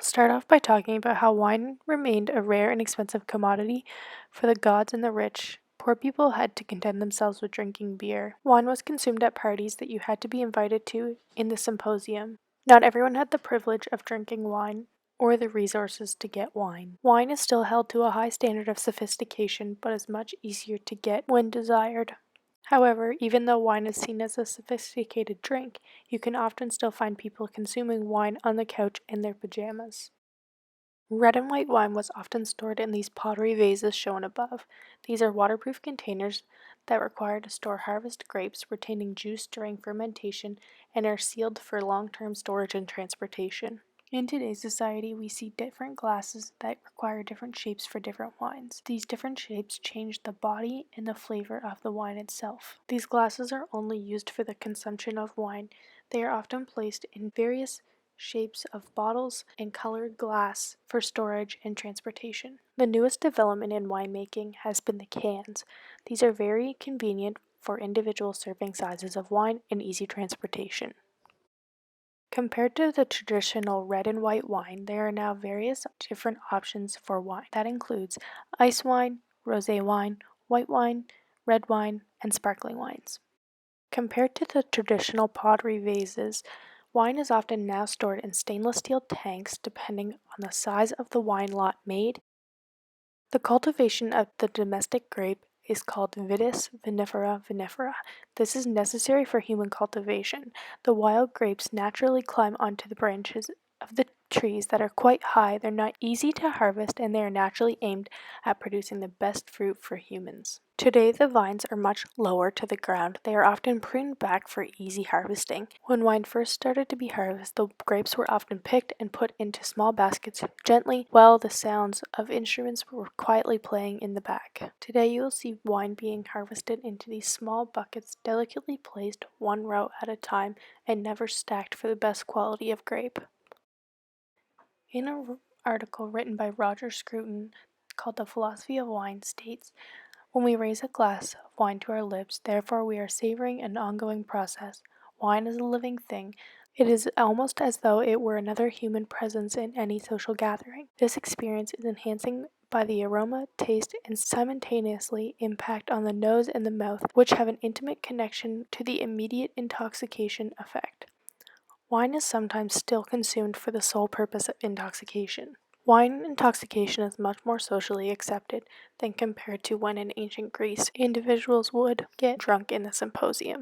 I'll start off by talking about how wine remained a rare and expensive commodity for the gods and the rich. Poor people had to content themselves with drinking beer. Wine was consumed at parties that you had to be invited to in the symposium. Not everyone had the privilege of drinking wine or the resources to get wine. Wine is still held to a high standard of sophistication, but is much easier to get when desired. However, even though wine is seen as a sophisticated drink, you can often still find people consuming wine on the couch in their pajamas. Red and white wine was often stored in these pottery vases shown above. These are waterproof containers that require to store harvest grapes retaining juice during fermentation and are sealed for long-term storage and transportation. In today's society, we see different glasses that require different shapes for different wines. These different shapes change the body and the flavor of the wine itself. These glasses are only used for the consumption of wine. They are often placed in various shapes of bottles and colored glass for storage and transportation. The newest development in winemaking has been the cans. These are very convenient for individual serving sizes of wine and easy transportation. Compared to the traditional red and white wine, there are now various different options for wine. That includes ice wine, rosé wine, white wine, red wine, and sparkling wines. Compared to the traditional pottery vases, wine is often now stored in stainless steel tanks depending on the size of the wine lot made. The cultivation of the domestic grape is called Vitis vinifera vinifera. This is necessary for human cultivation. The wild grapes naturally climb onto the branches of the trees that are quite high. They're not easy to harvest and they are naturally aimed at producing the best fruit for humans. Today, the vines are much lower to the ground. They are often pruned back for easy harvesting. When wine first started to be harvested, the grapes were often picked and put into small baskets gently while the sounds of instruments were quietly playing in the back. Today, you will see wine being harvested into these small buckets, delicately placed one row at a time and never stacked for the best quality of grape. In an article written by Roger Scruton called The Philosophy of Wine states, when we raise a glass of wine to our lips, therefore we are savoring an ongoing process. Wine is a living thing. It is almost as though it were another human presence in any social gathering. This experience is enhancing by the aroma, taste, and simultaneously impact on the nose and the mouth, which have an intimate connection to the immediate intoxication effect. Wine is sometimes still consumed for the sole purpose of intoxication. Wine intoxication is much more socially accepted than compared to when in ancient Greece individuals would get drunk in the symposium.